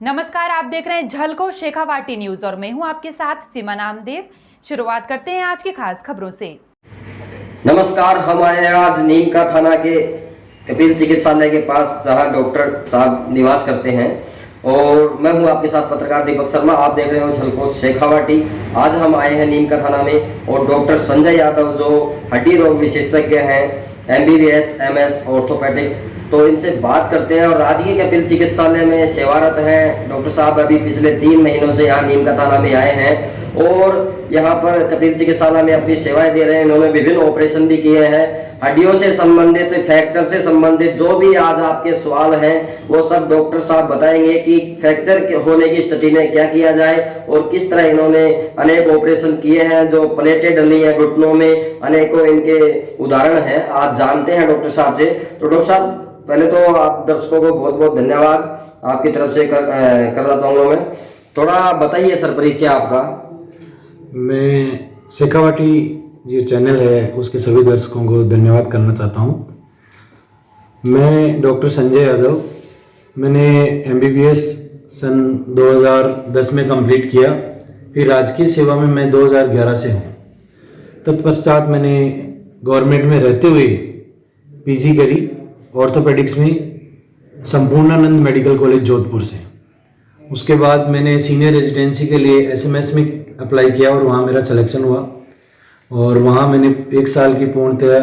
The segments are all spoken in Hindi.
नमस्कार, आप देख रहे हैं झलको शेखावाटी न्यूज और मैं हूं आपके साथ सीमा नामदेव। शुरुआत करते हैं आज की खास खबरों से। नमस्कार, हम आए हैं आज नीम का थाना के कपिल चिकित्सालय के पास, जहां डॉक्टर साहब निवास करते हैं और मैं हूं आपके साथ पत्रकार दीपक शर्मा। आप देख रहे हो झलको शेखावाटी। आज हम आए हैं नीम का थाना में और डॉक्टर संजय यादव जो हड्डी रोग विशेषज्ञ हैं, MBBS MS ऑर्थोपेडिक, तो इनसे बात करते हैं। और राजकीय कपिल चिकित्सालय में सेवारत हैं डॉक्टर साहब। अभी पिछले 3 महीनों से यहाँ नीम का थाना में आए हैं और यहाँ पर कपिल चिकित्सालय में अपनी सेवाएं दे रहे हैं। इन्होंने विभिन्न ऑपरेशन भी किए हैं, हड्डियों से संबंधित, फ्रैक्चर से संबंधित जो भी आज आपके सवाल हैं वो सब डॉक्टर साहब बताएंगे कि फ्रैक्चर होने की स्थिति में क्या किया जाए और किस तरह इन्होंने अनेक ऑपरेशन किए हैं। जो प्लेटें डली हैं घुटनों में, अनेकों इनके उदाहरण हैं। आज जानते हैं डॉक्टर साहब से। तो डॉक्टर साहब, पहले तो आप दर्शकों को बहुत बहुत धन्यवाद आपकी तरफ से करना चाहूँगा। मैं थोड़ा बताइए सर, परिचय आपका। मैं शेखावाटी जो चैनल है उसके सभी दर्शकों को धन्यवाद करना चाहता हूँ। मैं डॉक्टर संजय यादव, मैंने MBBS सन 2010 में कंप्लीट किया। फिर राजकीय सेवा में मैं 2011 से हूँ। तत्पश्चात मैंने गवर्नमेंट में रहते हुए PG करी ऑर्थोपेडिक्स में संपूर्णानंद मेडिकल कॉलेज जोधपुर से। उसके बाद मैंने सीनियर रेजिडेंसी के लिए SMS में अप्लाई किया और वहाँ मेरा सिलेक्शन हुआ और वहाँ मैंने 1 साल की पूर्णतया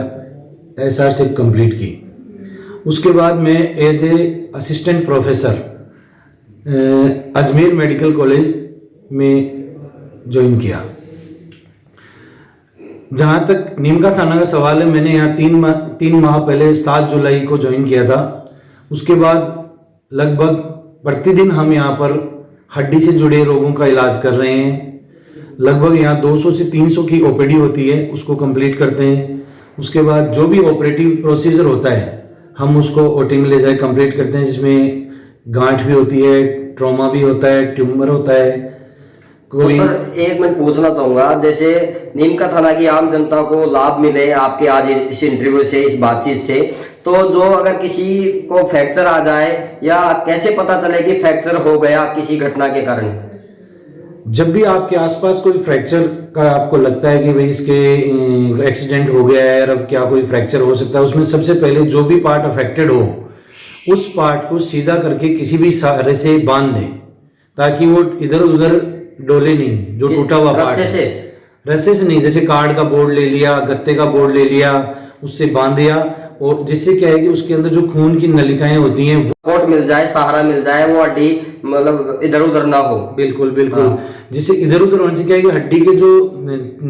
SRCP कंप्लीट की। उसके बाद मैं as a assistant professor Ajmer medical college में ज्वाइन किया। जहाँ तक नीम का थाना का सवाल है, मैंने यहाँ 3 माह पहले 7 जुलाई को ज्वाइन किया था। उसके बाद लगभग प्रतिदिन हम यहाँ पर हड्डी से जुड़े रोगों का इलाज कर रहे हैं। लगभग यहाँ 200 से 300 की OPD होती है, उसको कंप्लीट करते हैं। उसके बाद जो भी ऑपरेटिव प्रोसीजर होता है हम उसको OT में ले जाए कंप्लीट करते हैं, जिसमें गांठ भी होती है, ट्रॉमा भी होता है, ट्यूमर होता है। तो सर एक मिनट पूछना चाहूंगा, जैसे नीम का थाना की आम जनता को लाभ मिले आपके आज इस इंटरव्यू से, इस बातचीत से, तो जो अगर किसी को फ्रैक्चर आ जाए या कैसे पता चले कि फ्रैक्चर हो गया किसी घटना के कारण? जब भी आपके आसपास कोई फ्रैक्चर का आपको लगता है कि भाई इसके एक्सीडेंट हो गया है और अब क्या कोई फ्रैक्चर हो सकता है, उसमें सबसे पहले जो भी पार्ट अफेक्टेड हो उस पार्ट को सीधा करके किसी भी सहारे से बांध दें ताकि वो इधर उधर डोले नहीं। जो टूटा हुआ पार्ट रस्से से नहीं, जैसे कार्ड का बोर्ड ले लिया, गत्ते का बोर्ड ले लिया, उससे बांध दिया, और जिससे क्या है कि उसके अंदर जो खून की नलिकाएं होती हैं सपोर्ट मिल जाए, सहारा मिल जाए, वो हड्डी मतलब इधर उधर ना हो। बिल्कुल बिल्कुल। हाँ। जिससे इधर उधर होने से क्या है कि हड्डी के जो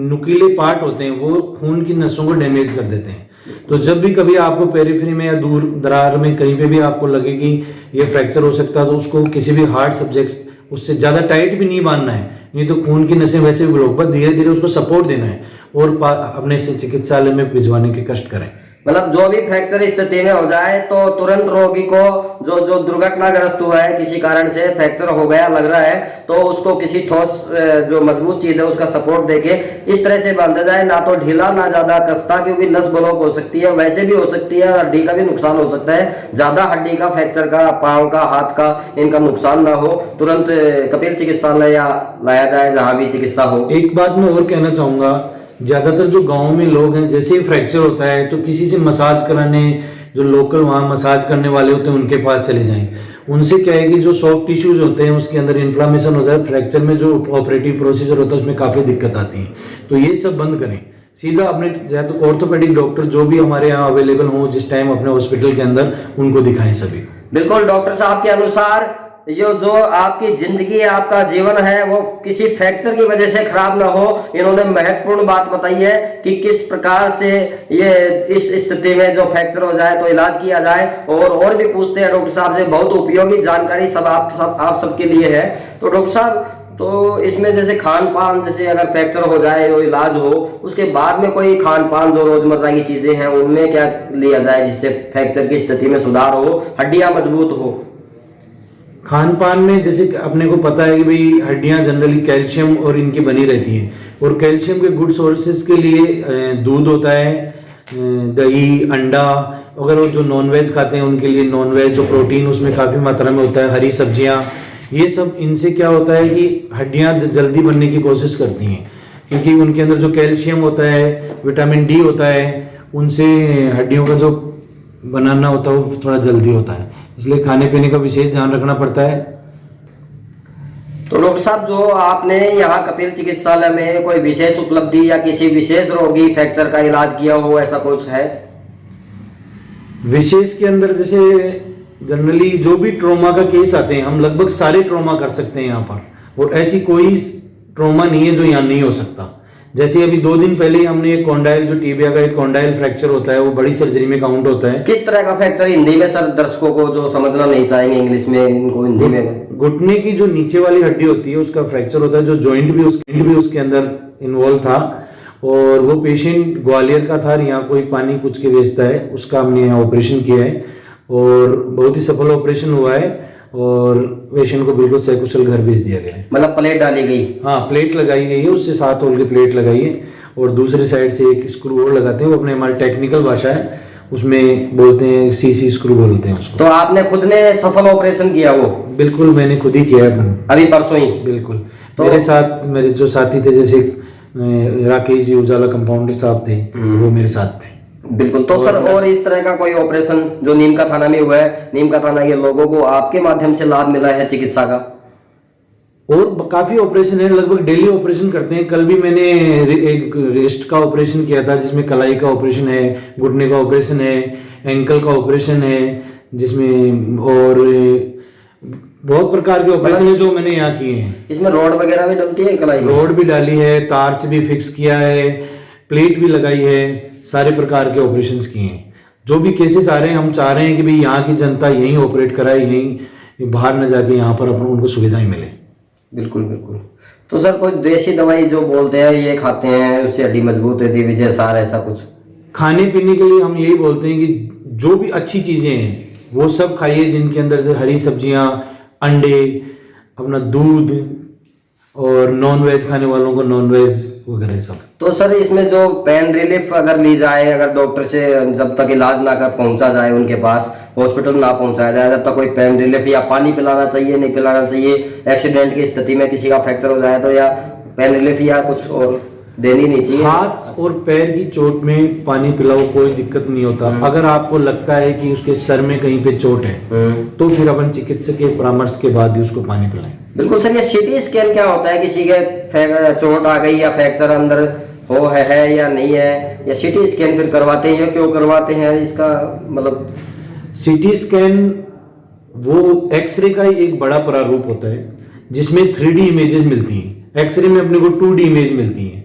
नुकीले पार्ट होते हैं वो खून की नसों को डैमेज कर देते हैं। तो जब भी कभी आपको पेरिफेरी में या दूर दरार में कहीं पे भी आपको लगे कि ये फ्रैक्चर हो सकता है, तो उसको किसी भी हार्ड सब्जेक्ट उससे ज़्यादा टाइट भी नहीं बांधना है, नहीं तो खून की नसें वैसे भी ब्लॉक, बस धीरे धीरे उसको सपोर्ट देना है और अपने से चिकित्सालय में भिजवाने के कष्ट करें। मतलब जो भी फ्रैक्चर स्थिति में हो जाए तो तुरंत रोगी को जो दुर्घटनाग्रस्त हुआ है, किसी कारण से फ्रैक्चर हो गया लग रहा है, तो उसको किसी ठोस जो मजबूत चीज है उसका सपोर्ट देके इस तरह से बांधा जाए, ना तो ढीला ना ज्यादा कसता, क्योंकि नस ब्लॉक हो सकती है, वैसे भी हो सकती है, हड्डी का भी नुकसान हो सकता है। ज्यादा हड्डी का फ्रैक्चर का, पाँव का, हाथ का, इनका नुकसान ना हो, तुरंत कपिल चिकित्सालय या लाया जाए जहाँ भी चिकित्सा हो। एक बात मैं और कहना चाहूंगा, ज़्यादातर जो गाँव में लोग हैं, जैसे ही फ्रैक्चर होता है तो किसी से मसाज कराने, जो लोकल वहाँ मसाज करने वाले होते हैं उनके पास चले जाएं। उनसे क्या है कि जो सॉफ्ट टिश्यूज होते हैं उसके अंदर इन्फ्लामेशन हो जाए, फ्रैक्चर में जो ऑपरेटिव प्रोसीजर होता है उसमें काफ़ी दिक्कत आती है। तो ये सब बंद करें, सीधा अपने चाहे तो ऑर्थोपेडिक डॉक्टर जो भी हमारे यहाँ अवेलेबल हो जिस टाइम अपने हॉस्पिटल के अंदर, उनको दिखाएं सभी। बिल्कुल, डॉक्टर साहब के अनुसार जो आपकी जिंदगी, आपका जीवन है, वो किसी फ्रैक्चर की वजह से खराब ना हो। इन्होंने महत्वपूर्ण बात बताई है कि किस प्रकार से ये इस स्थिति में जो फ्रैक्चर हो जाए तो इलाज किया जाए, और भी पूछते हैं डॉक्टर साहब से। बहुत उपयोगी जानकारी सब आप सबके लिए है। तो डॉक्टर साहब, तो इसमें जैसे खान पान, जैसे अगर फ्रैक्चर हो जाए और इलाज हो, उसके बाद में कोई खान पान जो रोजमर्रा की चीजें हैं उनमें क्या लिया जाए जिससे फ्रैक्चर की स्थिति में सुधार हो, हड्डियां मजबूत हो? खान पान में जैसे अपने को पता है कि भाई हड्डियां जनरली कैल्शियम और इनकी बनी रहती हैं, और कैल्शियम के गुड सोर्सेज के लिए दूध होता है, दही, अंडा, अगर वो जो नॉनवेज खाते हैं उनके लिए नॉनवेज जो प्रोटीन उसमें काफ़ी मात्रा में होता है, हरी सब्जियां, ये सब इनसे क्या होता है कि हड्डियां जल्दी बनने की कोशिश करती हैं, क्योंकि उनके अंदर जो कैल्शियम होता है, विटामिन डी होता है, उनसे हड्डियों का जो बनाना होता है वो थोड़ा जल्दी होता है। इसलिए खाने पीने का विशेष ध्यान रखना पड़ता है। तो डॉक्टर साहब, जो आपने यहाँ कपिल चिकित्सालय में कोई विशेष उपलब्धि या किसी विशेष रोगी फ्रैक्चर का इलाज किया हो, ऐसा कुछ है? विशेष के अंदर जैसे जनरली जो भी ट्रॉमा का केस आते हैं, हम लगभग सारे ट्रॉमा कर सकते हैं यहाँ पर, और ऐसी कोई ट्रॉमा नहीं है जो यहाँ नहीं हो सकता। जैसे अभी 2 दिन पहले ही हमने एक कॉन्डाइल, जो टीबिया का एक कॉन्डाइल फ्रैक्चर होता है, वो बड़ी सर्जरी में काउंट होता है। किस तरह का फ्रैक्चर? हिंदी में सर, दर्शकों को जो समझना नहीं चाहेंगे इंग्लिश में, इनको हिंदी में। घुटने की जो नीचे वाली हड्डी होती है उसका फ्रैक्चर होता है, जो जॉइंट भी उसके अंदर इन्वॉल्व था, और वो पेशेंट ग्वालियर का था, यहाँ कोई पानी पूछ के बेचता है, उसका हमने यहाँ ऑपरेशन किया है और बहुत ही सफल ऑपरेशन हुआ है, और पेशेंट को बिल्कुल सकुशल घर भेज दिया गया है। मतलब प्लेट डाली गई? हाँ, प्लेट लगाई गई है, उससे 7 होल की प्लेट लगाई है, और दूसरी साइड से एक स्क्रू और लगाते हैं, वो अपने हमारी टेक्निकल भाषा है उसमें बोलते हैं, सीसी स्क्रू बोलते हैं उसको। तो आपने खुद ने सफल ऑपरेशन किया वो? बिल्कुल, मैंने खुद ही किया है, अभी परसों ही? बिल्कुल। तो मेरे साथ मेरे जो साथी थे, जैसे राकेश जी उजाला कंपाउंडर साहब थे, वो मेरे साथ थे। बिल्कुल। तो सर, और इस तरह का कोई ऑपरेशन जो नीम का थाना में हुआ है, नीम का थाना के लोगों को आपके माध्यम से लाभ मिला है चिकित्सा का? और काफी ऑपरेशन है, लगभग डेली ऑपरेशन करते हैं। कल भी मैंने एक रेस्ट का ऑपरेशन किया था, जिसमें कलाई का ऑपरेशन है, घुटने का ऑपरेशन है, एंकल का ऑपरेशन है, जिसमें और बहुत प्रकार के ऑपरेशन है जो मैंने यहाँ किए हैं। इसमें रॉड वगैरह भी डलती है कलाई में? रॉड भी डाली है, तार से भी फिक्स किया है, प्लेट भी लगाई है, सारे प्रकार के ऑपरेशंस किए हैं। जो भी केसेस आ रहे हैं, हम चाह रहे हैं कि भाई यहाँ की जनता यहीं ऑपरेट कराए, यहीं बाहर न जाके यहाँ पर अपन उनको सुविधाएं मिले। बिल्कुल बिल्कुल। तो सर, कोई देसी दवाई जो बोलते हैं ये खाते हैं उससे हड्डी मजबूत होती है, विजय सार, ऐसा कुछ? खाने पीने के लिए हम यही बोलते हैं कि जो भी अच्छी चीजें हैं वो सब खाइए, जिनके अंदर से हरी सब्जियां, अंडे, अपना दूध, और नॉन वेज खाने वालों को नॉन वेज वगैरह सब। तो सर, इसमें जो पेन रिलीफ अगर ली जाए, अगर डॉक्टर से जब तक इलाज ना कर पहुंचा जाए उनके पास, हॉस्पिटल ना पहुंचाया जाए, जब तक कोई पेन रिलीफ, या पानी पिलाना चाहिए, नहीं पिलाना चाहिए, एक्सीडेंट की स्थिति में किसी का फ्रैक्चर हो जाए तो, या पेन रिलीफ या कुछ और देनी नहीं चाहिए? हाथ और पैर की चोट में पानी पिलाओ, कोई दिक्कत नहीं होता। अगर आपको लगता है कि उसके सर में कहीं पे चोट है तो फिर अपन चिकित्सक के परामर्श के बाद ही उसको पानी पिलाएं। बिल्कुल सर। ये सीटी स्कैन क्या होता है? किसी के चोट आ गई या फ्रैक्चर अंदर हो है या नहीं है, या सीटी स्कैन फिर करवाते हैं, या क्यों करवाते हैं, इसका मतलब? सीटी स्कैन वो एक्सरे का ही एक बड़ा प्रारूप होता है, जिसमें 3D इमेजेस मिलती हैं। एक्सरे में अपने को 2D इमेज मिलती है।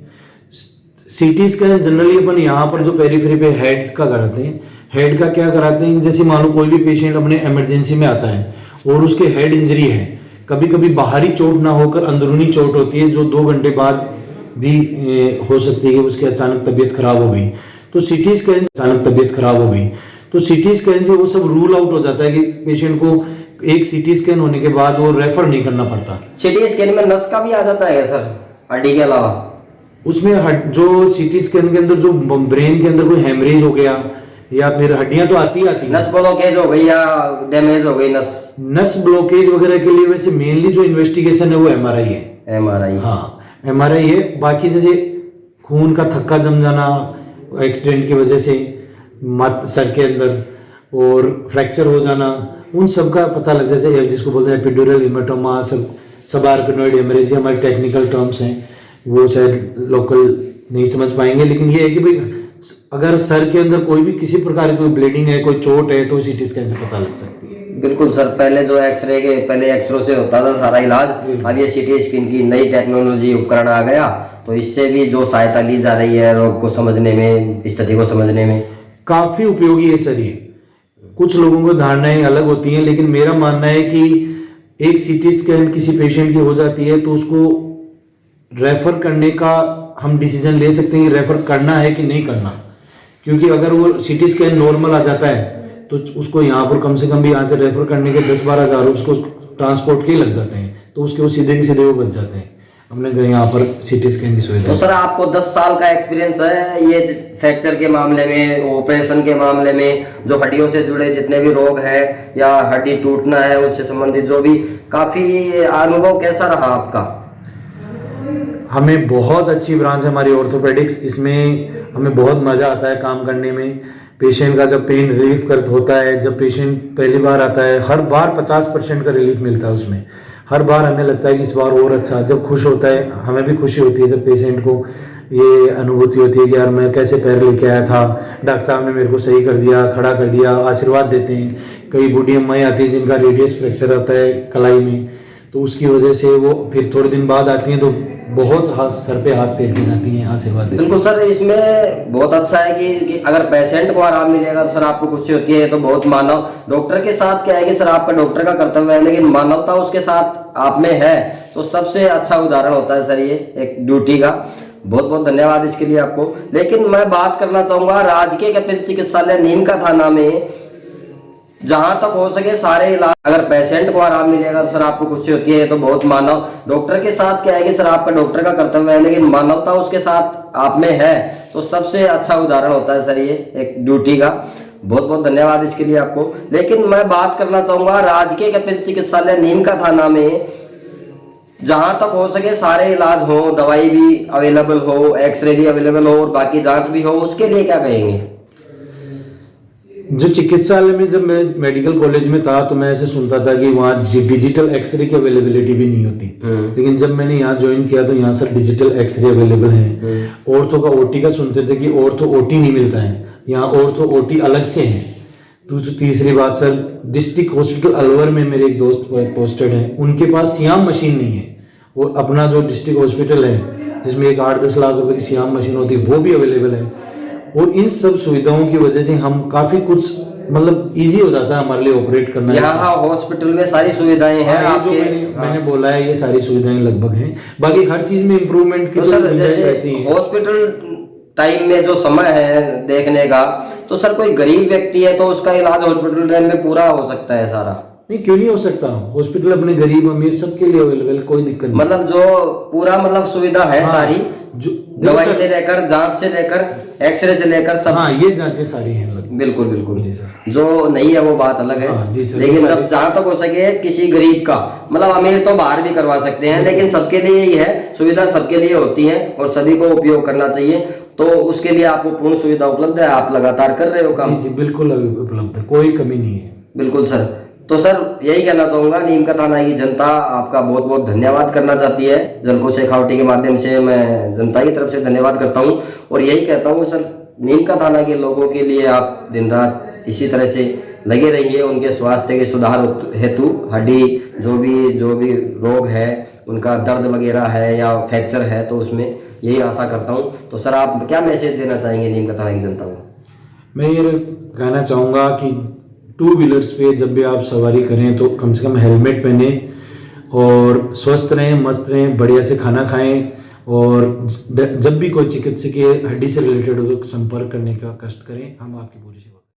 सीटी स्कैन जनरली अपन यहाँ पर जो पेरीफेरी पे हेड का कराते हैं। हेड का क्या कराते हैं, जैसे मान लो कोई भी पेशेंट अपने इमरजेंसी में आता है और उसके हेड इंजरी है, कभी कभी बाहरी चोट ना होकर अंदरूनी चोट होती है, जो 2 घंटे बाद भी हो सकती है, उसकी अचानक तबीयत खराब हो गई, तो सीटी स्कैन से अचानक तबीयत खराब हो गई तो सीटी स्कैन से वो सब रूल आउट हो जाता है कि पेशेंट को एक सीटी स्कैन होने के बाद वो रेफर नहीं करना पड़ता। सीटी स्कैन में नस का भी आ जाता है सर, हड्डी के अलावा? उसमें जो सीटी स्कैन के अंदर जो ब्रेन के अंदर कोई हेमरेज हो गया, या फिर हड्डियां तो आती नस ब्लॉकेज हो गई या डैमेज हो गई नस ब्लॉकेज वगैरह के लिए वैसे मेनली जो इन्वेस्टिगेशन है वो एमआरआई है। एमआरआई? हाँ, एमआरआई है। बाकी जैसे खून का थक्का जम जाना एक्सीडेंट की वजह से सर के अंदर, और फ्रैक्चर हो जाना, उन सब का पता लग जाता है, जिसको बोलते हैं एपिड्यूरल हेमाटोमा, सबार्कनोइड हेमरेज, हमारे टेक्निकल टर्म्स हैं, वो शायद लोकल नहीं समझ पाएंगे, लेकिन ये है कि भाई अगर सर के अंदर कोई भी किसी प्रकार की कोई ब्लीडिंग है, कोई चोट है, तो सीटी स्कैन से पता लग सकती है। बिल्कुल सर। पहले जो एक्सरे के पहले एक्सरे से होता था सारा इलाज, अब ये सीटी स्कैन की नई टेक्नोलॉजी उपकरण आ गया, तो इससे भी जो सहायता ली जा रही है रोग को समझने में, स्थिति को समझने में, काफी उपयोगी है सर ये। कुछ लोगों को धारणाएं अलग होती हैं, लेकिन मेरा मानना है कि एक सीटी स्कैन किसी पेशेंट की हो जाती है तो उसको रेफर करने का हम डिसीजन ले सकते हैं, रेफर करना है कि नहीं करना। क्योंकि अगर वो सीटी स्कैन नॉर्मल आ जाता है तो उसको यहाँ पर कम से कम भी यहाँ से रेफर करने के 10-12 हज़ार उसको ट्रांसपोर्ट के लग जाते हैं, तो उसके वो सीधे के सीधे वो बच जाते हैं। अपने घर यहाँ पर सीटी स्कैन की सुविधा तो है। सर आपको 10 साल का एक्सपीरियंस है ये फ्रैक्चर के मामले में, ऑपरेशन के मामले में, जो हड्डियों से जुड़े जितने भी रोग हैं या हड्डी टूटना है उससे संबंधित जो भी, काफी अनुभव कैसा रहा आपका? हमें बहुत अच्छी ब्रांच है हमारी ऑर्थोपेडिक्स, इसमें हमें बहुत मज़ा आता है काम करने में। पेशेंट का जब पेन रिलीफ कर होता है, जब पेशेंट पहली बार आता है, हर बार 50% का रिलीफ मिलता है उसमें। हर बार हमें लगता है कि इस बार और अच्छा, जब खुश होता है हमें भी खुशी होती है, जब पेशेंट को ये अनुभूति होती है कि यार मैं कैसे पैर लेके आया था, डॉक्टर साहब ने मेरे को सही कर दिया, खड़ा कर दिया, आशीर्वाद देते हैं। कई बूढ़ी अम्माएँ आती हैं जिनका रेडियस फ्रैक्चर होता है कलाई में, तो उसकी वजह से वो फिर थोड़े दिन बाद आती हैं तो बहुत सर पे हाथ फेर के जाती हैं, आशीर्वाद देती हैं। बिल्कुल सर, इसमें बहुत अच्छा है कि अगर पेशेंट को आराम मिलेगा तो सर आपको खुशी होती है, तो बहुत मानव डॉक्टर के साथ क्या है कि सर आपका डॉक्टर का कर्तव्य है, लेकिन मानवता उसके साथ आप में है तो सबसे अच्छा उदाहरण होता है सर ये एक ड्यूटी का। बहुत बहुत धन्यवाद इसके लिए आपको। लेकिन मैं बात करना चाहूंगा राजकीय कपिल चिकित्सालय नीम का थाना में, जहां तक हो सके सारे इलाज, अगर पेशेंट को आराम मिलेगा तो सर आपको खुशी होती है, तो बहुत मानव डॉक्टर के साथ क्या है कि सर आपका डॉक्टर का कर्तव्य है, लेकिन मानवता उसके साथ आप में है तो सबसे अच्छा उदाहरण होता है सर ये एक ड्यूटी का। बहुत बहुत धन्यवाद इसके लिए आपको। लेकिन मैं बात करना चाहूंगा राजकीय कपिल चिकित्सालय नीम का थाना में, जहां तक हो सके सारे इलाज हो, दवाई भी अवेलेबल हो, एक्सरे भी अवेलेबल हो और बाकी जांच भी हो, उसके लिए क्या कहेंगे? जो चिकित्सालय में जब मैं मेडिकल कॉलेज में था तो मैं ऐसे सुनता था कि वहाँ डिजिटल एक्सरे की अवेलेबिलिटी भी नहीं होती, लेकिन जब मैंने यहाँ ज्वाइन किया तो यहाँ सर डिजिटल एक्सरे अवेलेबल है। ऑर्थो का ओटी का सुनते थे कि ऑर्थो ओटी नहीं मिलता है, यहाँ ऑर्थो ओटी अलग से है। तीसरी बात सर, डिस्ट्रिक्ट हॉस्पिटल अलवर में मेरे एक दोस्त पोस्टेड है, उनके पास सियाम मशीन नहीं है। वो अपना जो डिस्ट्रिक्ट हॉस्पिटल है जिसमें एक 8-10 लाख रुपए की सियाम मशीन होती है वो भी अवेलेबल है। और इन सब सुविधाओं की वजह से हम काफी कुछ मतलब इजी हो जाता है हमारे लिए ऑपरेट करना। यहाँ हॉस्पिटल में सारी सुविधाएं हैं जो मैंने बोला है ये सारी सुविधाएं लगभग हैं, बाकी हर चीज में इम्प्रूवमेंट की तो सर जैसे हॉस्पिटल टाइम में जो समय है देखने का, तो सर कोई गरीब व्यक्ति है तो उसका इलाज हॉस्पिटल टाइम में पूरा हो सकता है सारा? नहीं, क्यों नहीं हो सकता, हॉस्पिटल अपने गरीब अमीर सबके लिए अवेलेबल, कोई दिक्कत नहीं। मतलब जो पूरा मतलब सुविधा है सारी, जो दवाई से लेकर, जांच से लेकर, एक्सरे से लेकर सब। हाँ, ये जांचें सारी हैं लगभग। बिल्कुल बिल्कुल जी सर। जो नहीं है वो बात अलग है। हाँ, जी सर, लेकिन जब जहाँ तक हो सके किसी गरीब का, मतलब अमीर तो बाहर भी करवा सकते हैं, लेकिन सबके लिए ही है, सुविधा सबके लिए होती है और सभी को उपयोग करना चाहिए। तो उसके लिए आपको पूर्ण सुविधा उपलब्ध है, आप लगातार कर रहे हो काम? जी बिल्कुल उपलब्ध है, कोई कमी नहीं है। बिल्कुल सर। तो सर यही कहना चाहूंगा, नीम का थाना की जनता आपका बहुत बहुत धन्यवाद करना चाहती है। जलको शेखावटी के माध्यम से मैं जनता की तरफ से धन्यवाद करता हूं और यही कहता हूं सर, नीम का थाना के लोगों के लिए आप दिन रात इसी तरह से लगे रहिए, उनके स्वास्थ्य के सुधार हेतु, हड्डी जो भी रोग है, उनका दर्द वगैरह है या फ्रैक्चर है, तो उसमें यही आशा करता हूं। तो सर आप क्या मैसेज देना चाहेंगे नीम का थाना की जनता को? मैं ये कहना चाहूँगा कि 2 व्हीलर्स पे जब भी आप सवारी करें तो कम से कम हेलमेट पहने और स्वस्थ रहें, मस्त रहें, बढ़िया से खाना खाएं और जब भी कोई चिकित्सकीय हड्डी से रिलेटेड हो तो संपर्क करने का कष्ट करें, हम आपकी पूरी सेवा